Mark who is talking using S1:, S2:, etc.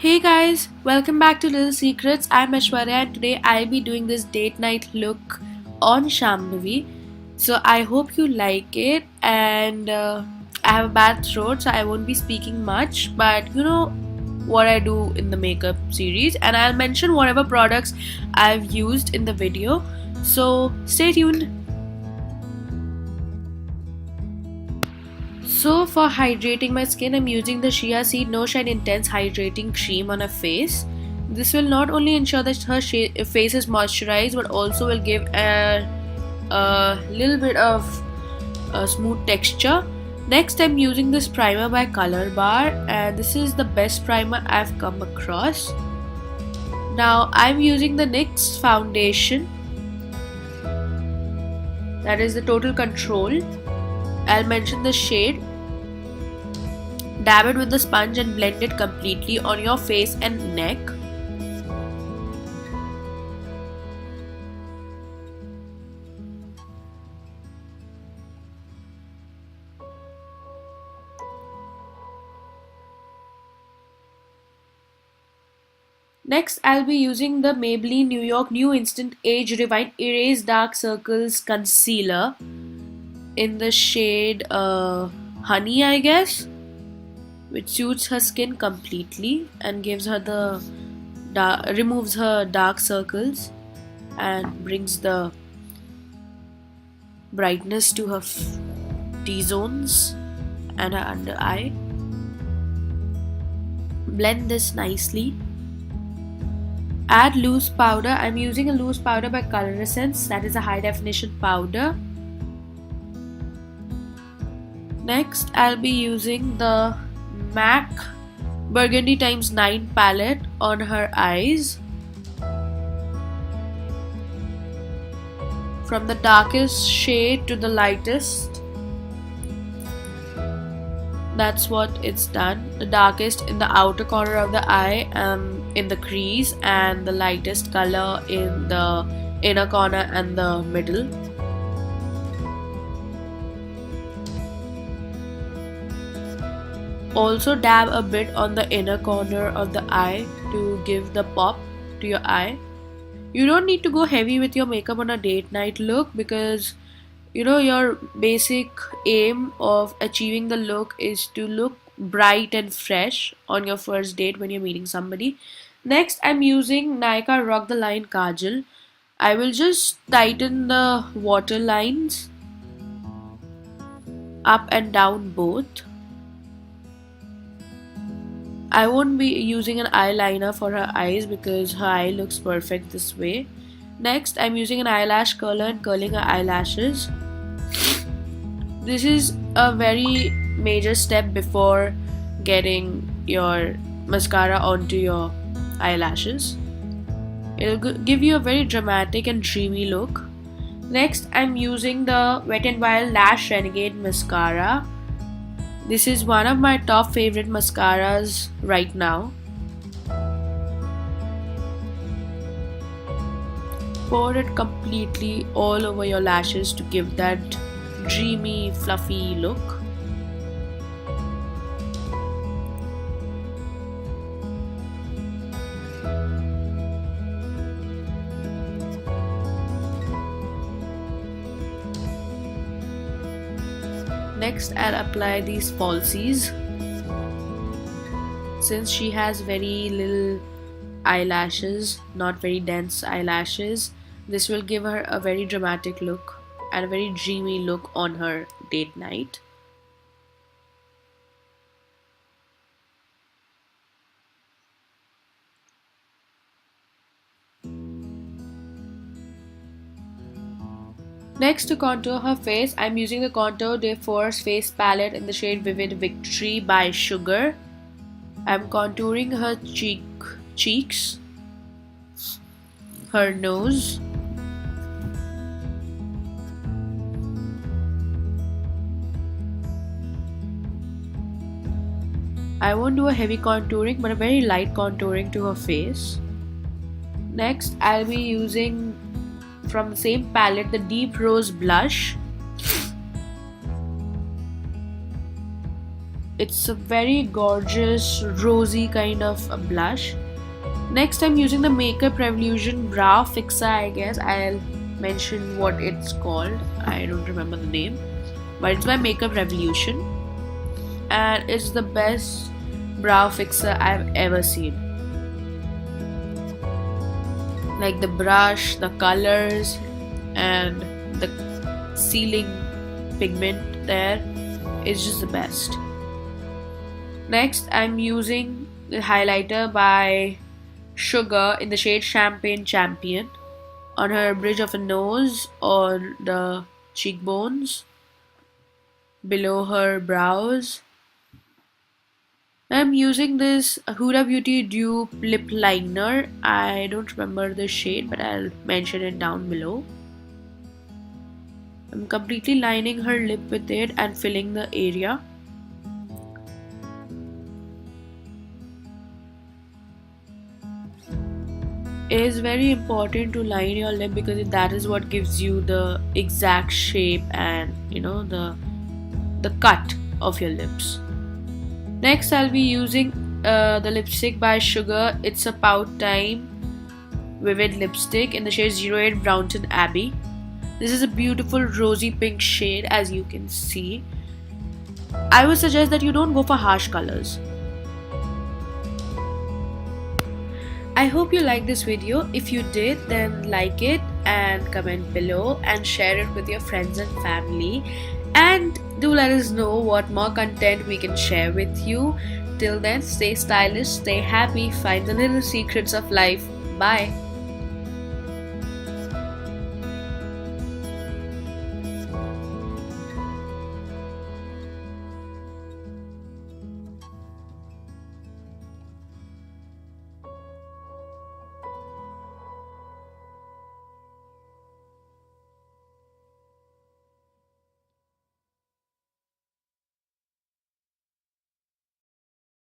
S1: Hey guys, welcome back to Little Secrets. I'm Aishwarya and today I'll be doing this date night look on Shambhavi. So I hope you like it and I have a bad throat so I won't be speaking much, but you know what I do in the makeup series and I'll mention whatever products I've used in the video. So stay tuned. So for hydrating my skin, I'm using the Chia Seed No Shine Intense Hydrating Cream on her face. This will not only ensure that her face is moisturized but also will give a little bit of a smooth texture. Next, I'm using this primer by Colorbar and this is the best primer I've come across. Now I'm using the NYX foundation, that is the Total Control. I'll mention the shade. Dab it with the sponge and blend it completely on your face and neck. Next, I'll be using the Maybelline New York New Instant Age Rewind Erase Dark Circles Concealer in the shade Honey, I guess, which suits her skin completely and gives her the removes her dark circles and brings the brightness to her T-zones and her under eye. Blend this nicely. Add loose powder. I'm using a loose powder by Coloressence, that is a high definition powder. Next, I'll be using the MAC Burgundy x9 palette on her eyes. From the darkest shade to the lightest. That's what it's done. The darkest in the outer corner of the eye in the crease, and the lightest color in the inner corner and the middle. Also dab a bit on the inner corner of the eye to give the pop to your eye. You don't need to go heavy with your makeup on a date night look because you know your basic aim of achieving the look is to look bright and fresh on your first date when you're meeting somebody. Next, I'm using Nykaa Rock the Line Kajal. I will just tighten the water lines up and down both. I won't be using an eyeliner for her eyes because her eye looks perfect this way. Next, I'm using an eyelash curler and curling her eyelashes. This is a very major step before getting your mascara onto your eyelashes. It'll give you a very dramatic and dreamy look. Next, I'm using the Wet n Wild Lash Renegade mascara. This is one of my top favorite mascaras right now. Pour it completely all over your lashes to give that dreamy, fluffy look. Next, I'll apply these falsies. Since she has very little eyelashes, not very dense eyelashes, this will give her a very dramatic look and a very dreamy look on her date night. Next, to contour her face, I'm using the Contour de Force face palette in the shade Vivid Victory by Sugar. I'm contouring her cheeks, her nose, I won't do a heavy contouring but a very light contouring to her face. Next, I'll be using from the same palette the Deep Rose blush It's a very gorgeous rosy kind of a blush. Next, I'm using the Makeup Revolution Brow Fixer. I guess I'll mention what it's called. I don't remember the name, but it's by Makeup Revolution, and it's the best brow fixer I've ever seen. Like the brush, the colors, and the sealing pigment there is just the best. Next, I'm using the highlighter by Sugar in the shade Champagne Champion on her bridge of a nose, on the cheekbones, below her brows. I'm using this Huda Beauty Dupe Lip Liner. I don't remember the shade, but I'll mention it down below. I'm completely lining her lip with it and filling the area. It is very important to line your lip because that is what gives you the exact shape and the cut of your lips. Next, I'll be using the lipstick by Sugar. It's a Pout Time Vivid Lipstick in the shade 08 Brownton Abbey. This is a beautiful rosy pink shade, as you can see. I would suggest that you don't go for harsh colors. I hope you liked this video. If you did, then like it and comment below and share it with your friends and family. And do let us know what more content we can share with you. Till then, stay stylish, stay happy, find the little secrets of life. Bye.